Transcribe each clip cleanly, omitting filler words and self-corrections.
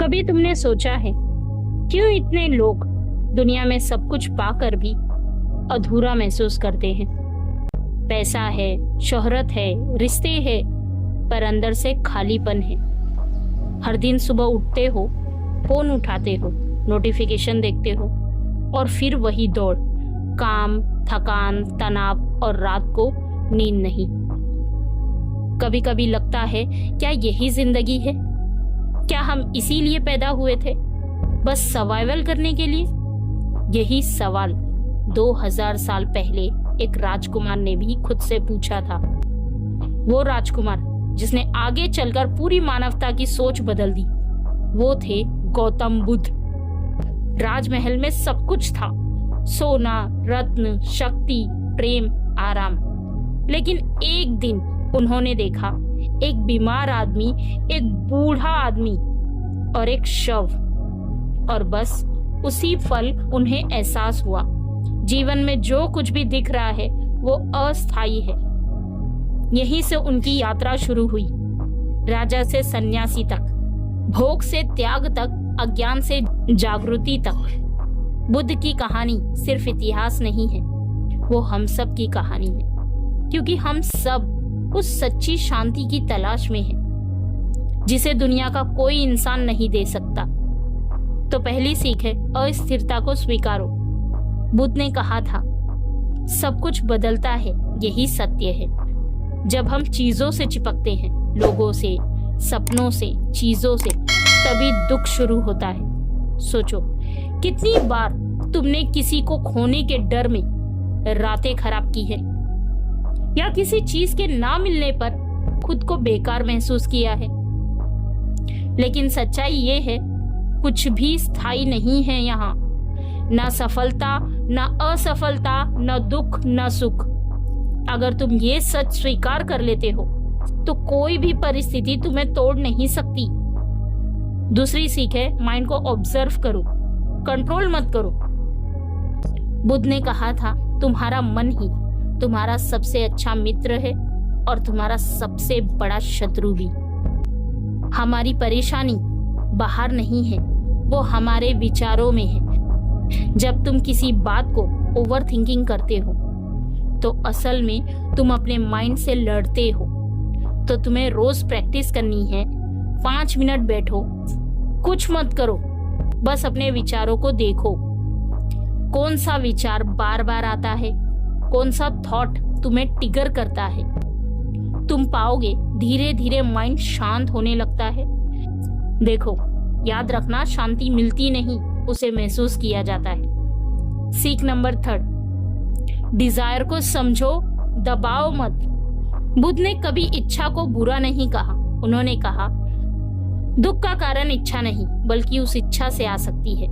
कभी तुमने सोचा है क्यों इतने लोग दुनिया में सब कुछ पाकर भी अधूरा महसूस करते हैं? पैसा है, शोहरत है, रिश्ते हैं, पर अंदर से खालीपन है। हर दिन सुबह उठते हो, फोन उठाते हो, नोटिफिकेशन देखते हो और फिर वही दौड़, काम, थकान, तनाव और रात को नींद नहीं। कभी कभी लगता है क्या यही जिंदगी है? क्या हम इसीलिए पैदा हुए थे, बस सर्वाइवल करने के लिए? यही सवाल 2000 साल पहले एक राजकुमार ने भी खुद से पूछा था। वो राजकुमार जिसने आगे चलकर पूरी मानवता की सोच बदल दी, वो थे गौतम बुद्ध। राजमहल में सब कुछ था, सोना, रत्न, शक्ति, प्रेम, आराम। लेकिन एक दिन उन्होंने देखा एक बीमार आदमी, एक बूढ़ा आदमी और एक शव, और बस उसी पल उन्हें एहसास हुआ जीवन में जो कुछ भी दिख रहा है वो अस्थायी है। यहीं से उनकी यात्रा शुरू हुई, राजा से सन्यासी तक, भोग से त्याग तक, अज्ञान से जागृति तक। बुद्ध की कहानी सिर्फ इतिहास नहीं है, वो हम सब की कहानी है, क्योंकि हम सब उस सच्ची शांति की तलाश में हैं जिसे दुनिया का कोई इंसान नहीं दे सकता। तो पहली सीख है अस्थिरता को स्वीकारो। बुद्ध ने कहा था, सब कुछ बदलता है, यही सत्य है। जब हम चीजों से चिपकते हैं, लोगों से, सपनों से, चीजों से, तभी दुख शुरू होता है। सोचो कितनी बार तुमने किसी को खोने के डर में रातें खराब की है, या किसी चीज के ना मिलने पर खुद को बेकार महसूस किया है। लेकिन सच्चाई ये है, कुछ भी स्थायी नहीं है यहाँ। ना सफलता, ना असफलता, ना दुख, ना सुख। अगर तुम ये सच स्वीकार कर लेते हो तो कोई भी परिस्थिति तुम्हें तोड़ नहीं सकती। दूसरी सीख है माइंड को ऑब्जर्व करो, कंट्रोल मत करो। बुद्ध ने कहा था, तुम्हारा मन ही तुम्हारा सबसे अच्छा मित्र है और तुम्हारा सबसे बड़ा शत्रु भी। हमारी परेशानी बाहर नहीं है, वो हमारे विचारों में है। जब तुम किसी बात को ओवर थिंकिंग करते हो तो असल में तुम अपने माइंड से लड़ते हो। तो तुम्हें रोज प्रैक्टिस करनी है। 5 मिनट बैठो, कुछ मत करो, बस अपने विचारों को देखो। कौन सा विचार बार बार आता है, कौन सा थॉट तुम्हें ट्रिगर करता है। तुम पाओगे धीरे धीरे माइंड शांत होने लगता है। देखो, याद रखना, शांति मिलती नहीं, उसे महसूस किया जाता है। सीख नंबर 3, डिजायर को समझो, दबाओ मत। बुद्ध ने कभी इच्छा को बुरा नहीं कहा। उन्होंने कहा, दुख का कारण इच्छा नहीं बल्कि उस इच्छा से आ सकती है।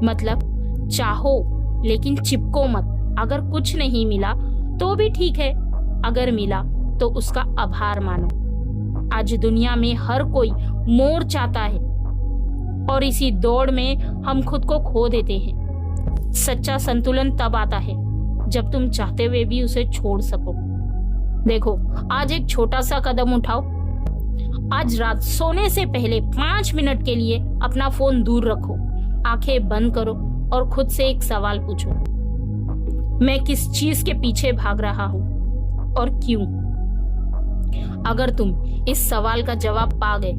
मतलब चाहो लेकिन चिपको मत। अगर कुछ नहीं मिला तो भी ठीक है, अगर मिला तो उसका आभार मानो। आज दुनिया में हर कोई मोर चाहता है और इसी दौड़ में हम खुद को खो देते हैं। सच्चा संतुलन तब आता है जब तुम चाहते हुए भी उसे छोड़ सको। देखो, आज एक छोटा सा कदम उठाओ। आज रात सोने से पहले 5 मिनट के लिए अपना फोन दूर रखो, आंखें बंद करो और खुद से एक सवाल पूछो, मैं किस चीज के पीछे भाग रहा हूं और क्यों? अगर तुम इस सवाल का जवाब पा गए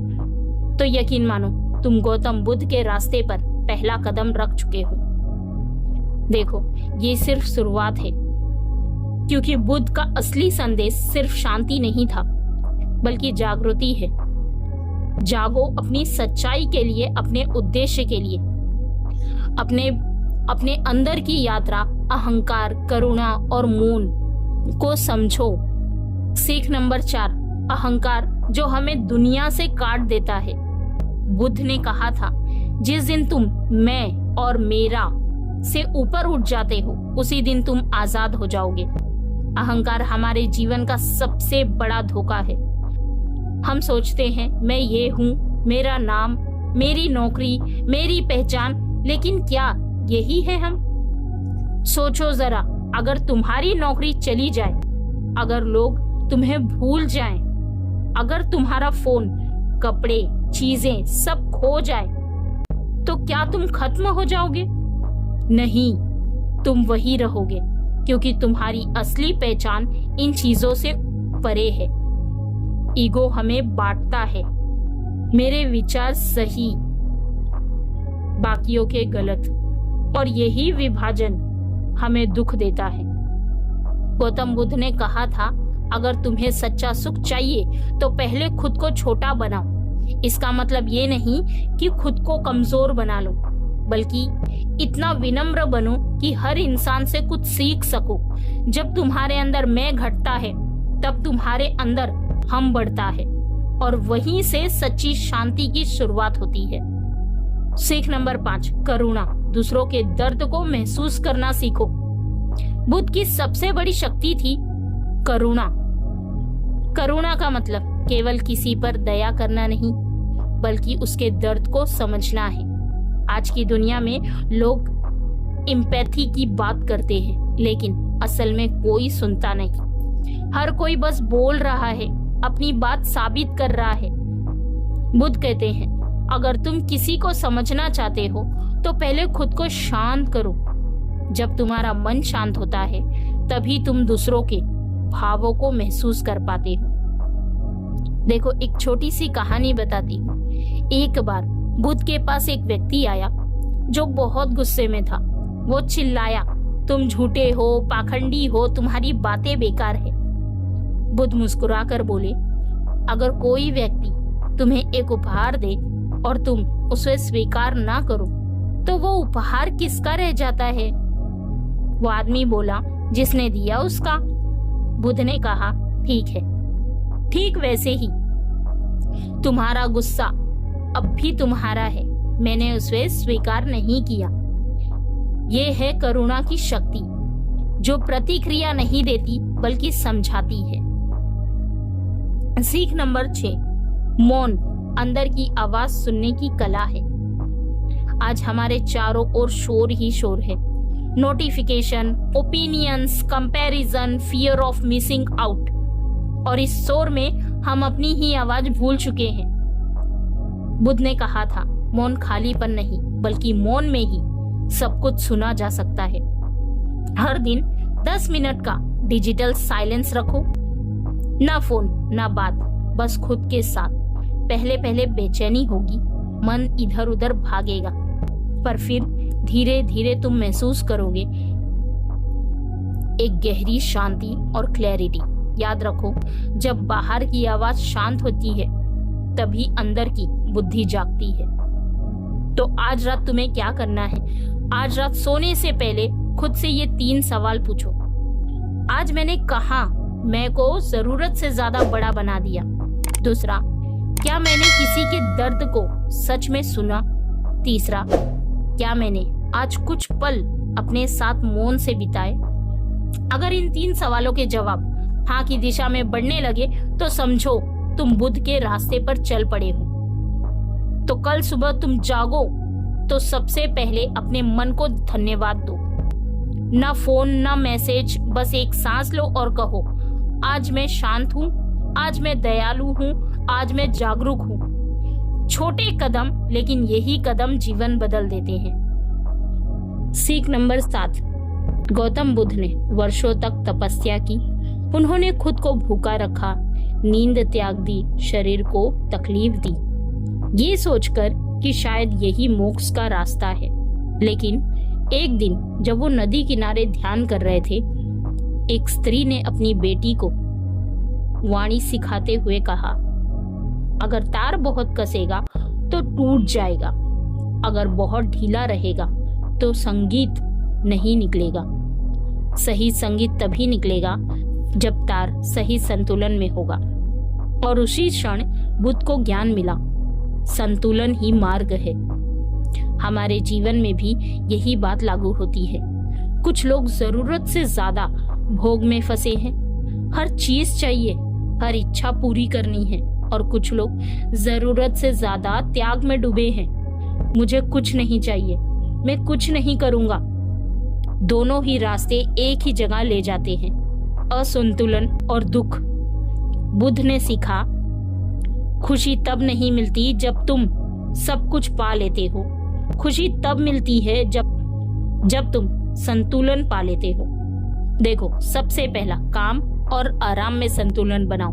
तो यकीन मानो तुम गौतम बुद्ध के रास्ते पर पहला कदम रख चुके हो। देखो, ये सिर्फ शुरुआत है, क्योंकि बुद्ध का असली संदेश सिर्फ शांति नहीं था बल्कि जागृति है। जागो अपनी सच्चाई के लिए, अपने उद्देश्य के लिए। अपने अंदर की यात्रा, अहंकार, करुणा और मौन को समझो। सीख नंबर 4, अहंकार जो हमें दुनिया से काट देता है। बुद्ध ने कहा था, जिस दिन तुम मैं और मेरा से ऊपर उठ जाते हो उसी दिन तुम आजाद हो जाओगे। अहंकार हमारे जीवन का सबसे बड़ा धोखा है। हम सोचते हैं मैं ये हूँ, मेरा नाम, मेरी नौकरी, मेरी पहचान, लेकिन क्या यही है हम? सोचो जरा, अगर तुम्हारी नौकरी चली जाए, अगर लोग तुम्हें भूल जाएं, अगर तुम्हारा फोन कपड़े, चीजें सब खो जाए तो क्या तुम खत्म हो जाओगे? नहीं, तुम वही रहोगे, क्योंकि तुम्हारी असली पहचान इन चीजों से परे है। ईगो हमें बांटता है, मेरे विचार सही, बाकियों के गलत, और यही विभाजन हमें दुख देता है। गौतम बुद्ध ने कहा था, अगर तुम्हें सच्चा सुख चाहिए तो पहले खुद को छोटा बनाओ। इसका मतलब ये नहीं कि खुद को कमजोर बना लो, बल्कि इतना विनम्र बनो कि हर इंसान से कुछ सीख सको। जब तुम्हारे अंदर मैं घटता है, तब तुम्हारे अंदर हम बढ़ता है, और वहीं से सच्ची शांति की शुरुआत होती है। सीख नंबर 5, करुणा। दूसरों के दर्द को महसूस करना सीखो। बुद्ध की सबसे बड़ी शक्ति थी करुणा। करुणा का मतलब केवल किसी पर दया करना नहीं, बल्कि उसके दर्द को समझना है। आज की दुनिया में लोग एम्पैथी की बात करते हैं, लेकिन असल में कोई सुनता नहीं। हर कोई बस बोल रहा है, अपनी बात साबित कर रहा है। बुद्ध कहते हैं, अगर तुम किसी को समझना चाहते हो तो पहले खुद को शांत करो। जब तुम्हारा मन शांत होता है, तभी तुम दूसरों के भावों को महसूस कर पाते हो। देखो, एक छोटी सी कहानी बताती हूँ। एक बार बुद्ध के पास एक व्यक्ति आया जो बहुत गुस्से में था। वो चिल्लाया, तुम झूठे हो, पाखंडी हो, तुम्हारी बातें बेकार है। बुद्ध मुस्कुराकर बोले, अगर कोई व्यक्ति तुम्हें एक उपहार दे और तुम उसे स्वीकार ना करो, तो वो उपहार किसका रह जाता है? वो आदमी बोला, जिसने दिया उसका। बुद्ध ने कहा, ठीक है। ठीक वैसे ही तुम्हारा गुस्सा अब भी तुम्हारा है, मैंने उसे स्वीकार नहीं किया। ये है करुणा की शक्ति, जो प्रतिक्रिया नहीं देती बल्कि समझाती है। सीख नंबर 6, मौन अंदर की आवाज सुनने की कला है। आज हमारे चारों ओर शोर ही शोर है। Notification, opinions, comparison, fear of missing out, और इस शोर में हम अपनी ही आवाज भूल चुके हैं। बुद्ध ने कहा था, मौन खालीपन नहीं, बल्कि मौन में ही सब कुछ सुना जा सकता है। हर दिन 10 मिनट का डिजिटल साइलेंस रखो। ना फोन, ना बात, बस खुद के साथ। पहले पहले बेचैनी होगी, मन इधर उधर भागेगा, पर फिर धीरे धीरे तुम महसूस करोगे एक गहरी शांति और क्लैरिटी। याद रखो, जब बाहर की आवाज शांत होती है, तभी अंदर की बुद्धि जागती है। तो आज रात तुम्हें क्या करना है? आज रात सोने से पहले खुद से ये 3 सवाल पूछो। आज मैंने कहा मैं को जरूरत से ज्यादा बड़ा बना दिया? दूसरा, क्या मैंने किसी के दर्द को सच में सुना? तीसरा, क्या मैंने आज कुछ पल अपने साथ मौन से बिताए? अगर इन 3 सवालों के जवाब हाँ की दिशा में बढ़ने लगे, तो समझो तुम बुद्ध के रास्ते पर चल पड़े हो। तो कल सुबह तुम जागो तो सबसे पहले अपने मन को धन्यवाद दो। ना फोन, ना मैसेज, बस एक सांस लो और कहो, आज मैं शांत हूँ, आज मैं दयालु हूँ, आज मैं जागरूक हूँ। छोटे कदम, लेकिन यही कदम जीवन बदल देते हैं। सीख नंबर 7, गौतम बुद्ध ने वर्षों तक तपस्या की। उन्होंने खुद को भूखा रखा, नींद त्याग दी, शरीर को तकलीफ दी, ये सोचकर कि शायद यही मोक्ष का रास्ता है। लेकिन एक दिन जब वो नदी किनारे ध्यान कर रहे थे, एक स्त्री ने अपनी बेटी को वाणी सिखाते हुए कहा, अगर तार बहुत कसेगा तो टूट जाएगा, अगर बहुत ढीला रहेगा तो संगीत नहीं निकलेगा। सही संगीत तभी निकलेगा जब तार सही संतुलन में होगा। और उसी क्षण बुद्ध को ज्ञान मिला, संतुलन ही मार्ग है। हमारे जीवन में भी यही बात लागू होती है। कुछ लोग जरूरत से ज्यादा भोग में फंसे हैं, हर चीज चाहिए, हर इच्छा पूरी करनी है। और कुछ लोग जरूरत से ज्यादा त्याग में डूबे हैं, मुझे कुछ नहीं चाहिए, मैं कुछ नहीं करूंगा। दोनों ही रास्ते एक ही जगह ले जाते हैं, असंतुलन और दुख। बुद्ध ने सीखा, खुशी तब नहीं मिलती जब तुम सब कुछ पा लेते हो। खुशी तब मिलती है जब तुम संतुलन पा लेते हो। देखो, सबसे पहला काम और आराम में संतुलन बनाओ।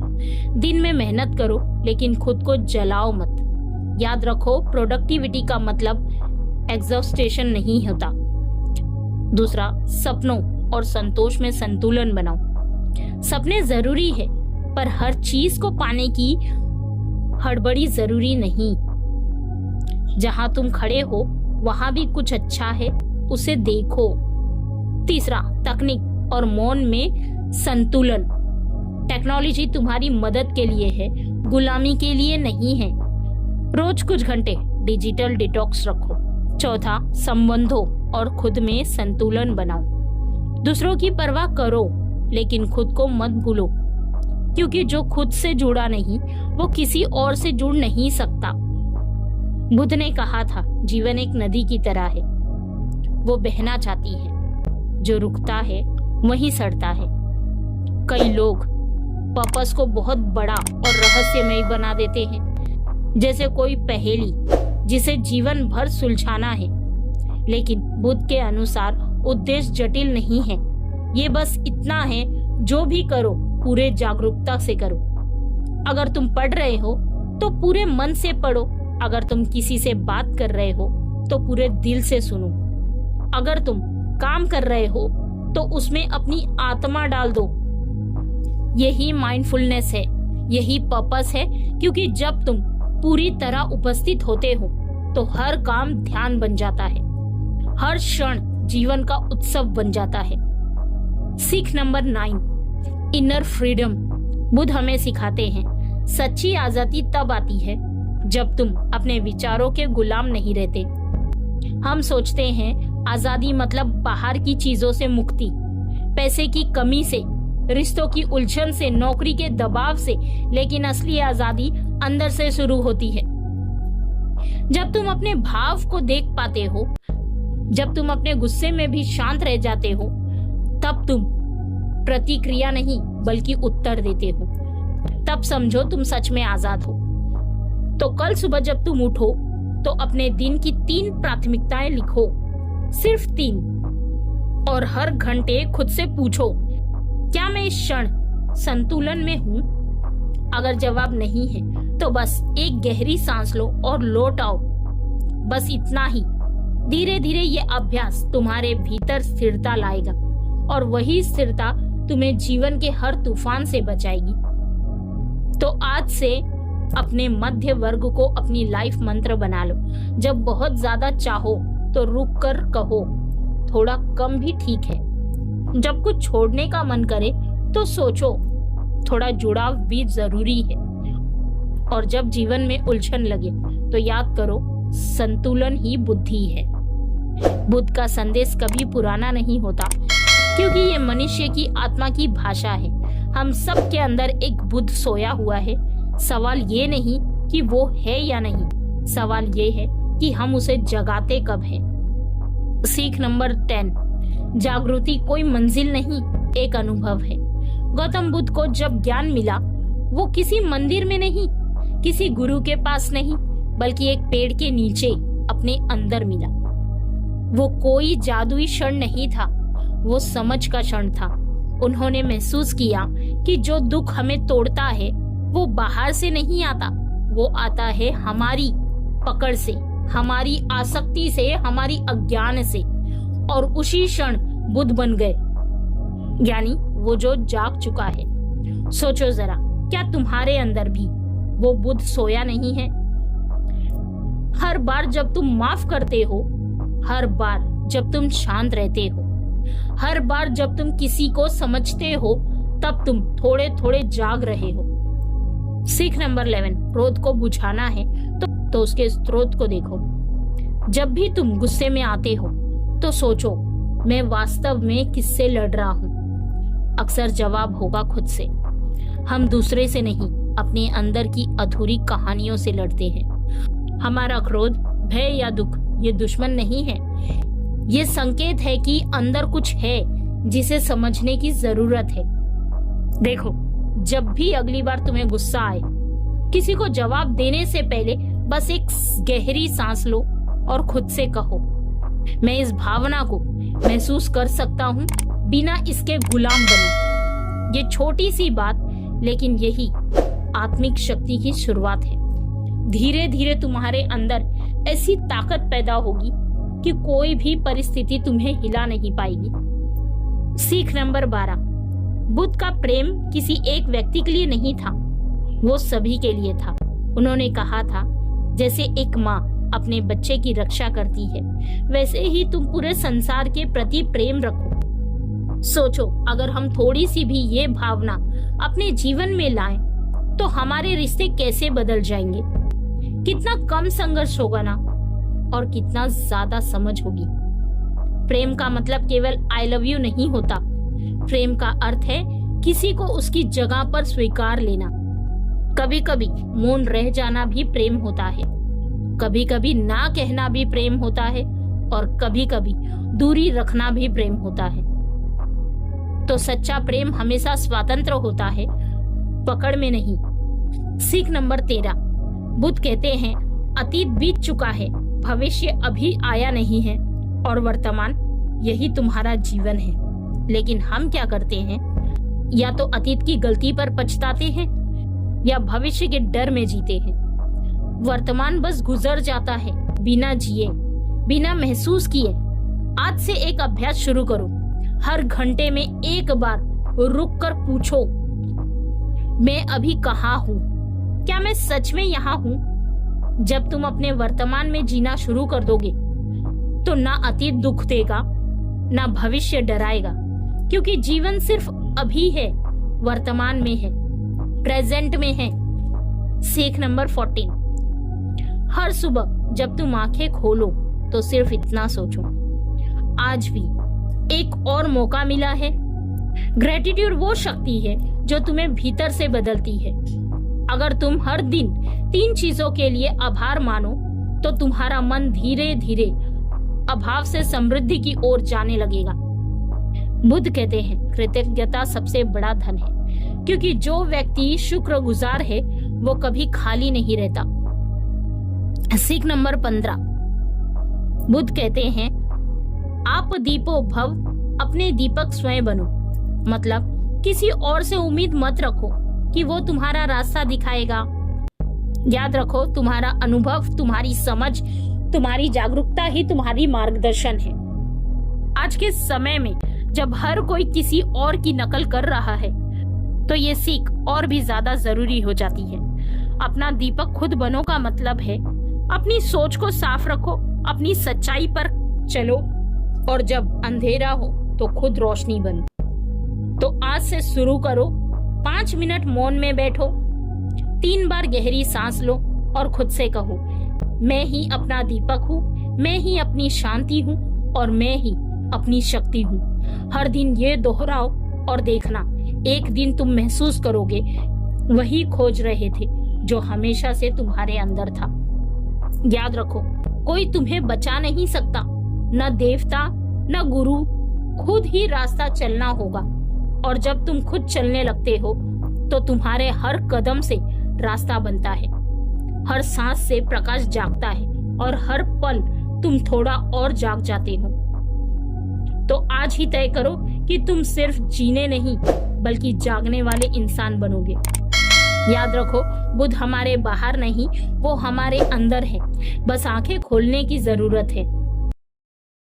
दिन में मेहनत करो लेकिन खुद को जलाओ मत। याद रखो, प्रोडक्टिविटी का मतलब एग्जॉस्टेशन नहीं होता। दूसरा, सपनों और संतोष में संतुलन बनाओ। सपने जरूरी है, पर हर चीज को पाने की हड़बड़ी जरूरी नहीं। जहां तुम खड़े हो वहां भी कुछ अच्छा है, उसे देखो। तीसरा, तकनीक और मौन में संतुलन। टेक्नोलॉजी तुम्हारी मदद के लिए है, गुलामी के लिए नहीं है। रोज कुछ घंटे डिजिटल डिटॉक्स रखो। चौथा, संबंधों और खुद में संतुलन बनाओ। दूसरों की परवाह करो लेकिन खुद को मत भूलो, क्योंकि जो खुद से जुड़ा नहीं वो किसी और से जुड़ नहीं सकता। बुद्ध ने कहा था, जीवन एक नदी की तरह है, वो बहना चाहती है, जो रुकता है वहीं सड़ता है। कई लोग पर्पस को बहुत बड़ा और रहस्यमय बना देते हैं, जैसे कोई पहेली जिसे जीवन भर सुलझाना है। लेकिन बुद्ध के अनुसार उद्देश्य जटिल नहीं है, ये बस इतना है, जो भी करो पूरे जागरूकता से करो। अगर तुम पढ़ रहे हो तो पूरे मन से पढ़ो। अगर तुम किसी से बात कर रहे हो तो पूरे दिल से सुनो। अगर तुम काम कर रहे हो तो उसमें अपनी आत्मा डाल दो। यही माइंडफुलनेस है, यही पर्पस है, क्योंकि जब तुम पूरी तरह उपस्थित होते हो तो हर काम ध्यान बन जाता है, हर क्षण जीवन का उत्सव बन जाता है। सीख नंबर 9, इनर फ्रीडम। बुद्ध हमें सिखाते हैं, सच्ची आजादी तब आती है जब तुम अपने विचारों के गुलाम नहीं रहते। हम सोचते हैं आजादी मतलब बाहर की चीजों से मुक्ति, पैसे की कमी से, रिश्तों की उलझन से, नौकरी के दबाव से, लेकिन असली आजादी अंदर से शुरू होती है। जब तुम अपने भाव को देख पाते हो, जब तुम अपने गुस्से में भी शांत रह जाते हो, तब तुम प्रतिक्रिया नहीं बल्कि उत्तर देते हो। तब समझो तुम सच में आजाद हो। तो कल सुबह जब तुम उठो तो अपने दिन की 3 प्राथमिकताएं लिखो, सिर्फ 3, और हर घंटे खुद से पूछो, क्या मैं इस क्षण संतुलन में हूं? अगर जवाब नहीं है तो बस एक गहरी सांस लो और लौट आओ। बस इतना ही। धीरे धीरे ये अभ्यास तुम्हारे भीतर स्थिरता लाएगा, और वही स्थिरता तुम्हें जीवन के हर तूफान से बचाएगी। तो आज से अपने मध्य वर्ग को अपनी लाइफ मंत्र बना लो। जब बहुत ज्यादा चाहो तो रुक कर कहो, थोड़ा कम भी ठीक है। जब कुछ छोड़ने का मन करे तो सोचो, थोड़ा जुड़ाव भी जरूरी है। और जब जीवन में उलझन लगे तो याद करो, संतुलन ही बुद्धि है। बुद्ध का संदेश कभी पुराना नहीं होता, क्योंकि ये मनुष्य की आत्मा की भाषा है। हम सब के अंदर एक बुद्ध सोया हुआ है। सवाल ये नहीं कि वो है या नहीं, सवाल ये है कि हम उसे जगाते कब हैं। सीख नंबर 10, जागृति कोई मंजिल नहीं, एक अनुभव है। गौतम बुद्ध को जब ज्ञान मिला, वो किसी मंदिर में नहीं, किसी गुरु के पास नहीं, बल्कि एक पेड़ के नीचे अपने अंदर मिला। वो कोई जादुई क्षण नहीं था, वो समझ का क्षण था। उन्होंने महसूस किया कि जो दुख हमें तोड़ता है वो बाहर से नहीं आता, वो आता है हमारी पकड़ से, हमारी आसक्ति से, हमारी अज्ञान से। और उसी क्षण बुद्ध बन गए, यानी वो जो जाग चुका है। सोचो जरा, क्या तुम्हारे अंदर भी वो बुद्ध सोया नहीं है? हर बार जब तुम माफ करते हो, हर बार जब तुम शांत रहते हो, हर बार जब तुम किसी को समझते हो, तब तुम थोड़े थोड़े जाग रहे हो। सीख नंबर 11, क्रोध को बुझाना है तो उसके स्रोत को देखो। जब भी तुम गुस्से में आते हो तो सोचो, मैं वास्तव में किससे लड़ रहा हूँ? अक्सर जवाब होगा खुद से। हम दूसरे से नहीं, अपने अंदर की अधूरी कहानियों से लड़ते हैं। हमारा क्रोध, भय या दुख ये दुश्मन नहीं है, ये संकेत है कि अंदर कुछ है जिसे समझने की जरूरत है। देखो, जब भी अगली बार तुम्हें गुस्सा आए किसी को जवाब देने से पहले बस एक गहरी सांस लो और खुद से कहो, मैं इस भावना को महसूस कर सकता हूँ बिना इसके गुलाम बने। ये छोटी सी बात, लेकिन यही आत्मिक शक्ति की शुरुआत है। धीरे धीरे तुम्हारे अंदर ऐसी ताकत पैदा होगी कि कोई भी परिस्थिति तुम्हें हिला नहीं पाएगी। सीख नंबर 12, बुद्ध का प्रेम किसी एक व्यक्ति के लिए नहीं था, वो सभी के लिए था। उन्होंने कहा था, जैसे एक माँ अपने बच्चे की रक्षा करती है, वैसे ही तुम पूरे संसार के प्रति प्रेम रखो। सोचो, अगर हम थोड़ी सी भी ये भावना अपने जीवन में लाएं, तो हमारे रिश्ते कैसे बदल जाएंगे। कितना कम संघर्ष होगा ना, और कितना ज्यादा समझ होगी। प्रेम का मतलब केवल आई लव यू नहीं होता। प्रेम का अर्थ है किसी को उसकी जगह पर स्वीकार लेना। कभी कभी मौन रह जाना भी प्रेम होता है, कभी कभी ना कहना भी प्रेम होता है, और कभी कभी दूरी रखना भी प्रेम होता है। तो सच्चा प्रेम हमेशा स्वतंत्र होता है, पकड़ में नहीं। सीख नंबर 13, बुद्ध कहते हैं, अतीत बीत चुका है, भविष्य अभी आया नहीं है, और वर्तमान यही तुम्हारा जीवन है। लेकिन हम क्या करते हैं, या तो अतीत की गलती पर पछताते हैं या भविष्य के डर में जीते हैं। वर्तमान बस गुजर जाता है, बिना जिए, बिना महसूस किए। आज से एक अभ्यास शुरू करो। हर घंटे में एक बार रुक कर पूछो, मैं अभी कहाँ हूँ? क्या मैं सच में यहाँ हूँ? जब तुम अपने वर्तमान में जीना शुरू कर दोगे, तो ना अतीत दुख देगा, ना भविष्य डराएगा, क्योंकि जीवन सिर्फ अभी है, वर्तमान में है, प्रेजेंट में है। सीख नंबर 14, हर सुबह जब तुम आंखें खोलो तो सिर्फ इतना सोचो, आज भी एक और मौका मिला है। ग्रेटिट्यूड वो शक्ति है जो तुम्हें भीतर से बदलती है। अगर तुम हर दिन 3 चीजों के लिए आभार मानो, तो तुम्हारा मन धीरे धीरे अभाव से समृद्धि की ओर जाने लगेगा। बुद्ध कहते हैं, कृतज्ञता सबसे बड़ा धन है, क्योंकि जो व्यक्ति शुक्रगुजार है वो कभी खाली नहीं रहता। सीख नंबर 15, बुद्ध कहते हैं, आप दीपो भव, अपने दीपक स्वयं बनो। मतलब किसी और से उम्मीद मत रखो कि वो तुम्हारा रास्ता दिखाएगा। याद रखो, तुम्हारा अनुभव, तुम्हारी समझ, तुम्हारी जागरूकता ही तुम्हारी मार्गदर्शन है। आज के समय में जब हर कोई किसी और की नकल कर रहा है, तो ये सीख और भी ज्यादा जरूरी हो जाती है। अपना दीपक खुद बनो का मतलब है अपनी सोच को साफ रखो, अपनी सच्चाई पर चलो, और जब अंधेरा हो तो खुद रोशनी बनो। तो आज से शुरू करो। 5 मिनट मौन में बैठो, 3 बार गहरी सांस लो और खुद से कहो, मैं ही अपना दीपक हूँ, मैं ही अपनी शांति हूँ, और मैं ही अपनी शक्ति हूँ। हर दिन ये दोहराओ और देखना, एक दिन तुम महसूस करोगे वही खोज रहे थे जो हमेशा से तुम्हारे अंदर था। याद रखो, कोई तुम्हें बचा नहीं सकता, न देवता न गुरु, खुद ही रास्ता चलना होगा। और जब तुम खुद चलने लगते हो, तो तुम्हारे हर कदम से रास्ता बनता है, हर सांस से प्रकाश जागता है, और हर पल तुम थोड़ा और जाग जाते हो। तो आज ही तय करो कि तुम सिर्फ जीने नहीं, बल्कि जागने वाले इंसान बनोगे। याद रखो, बुद्ध हमारे बाहर नहीं, वो हमारे अंदर है। बस आंखें खोलने की जरूरत है।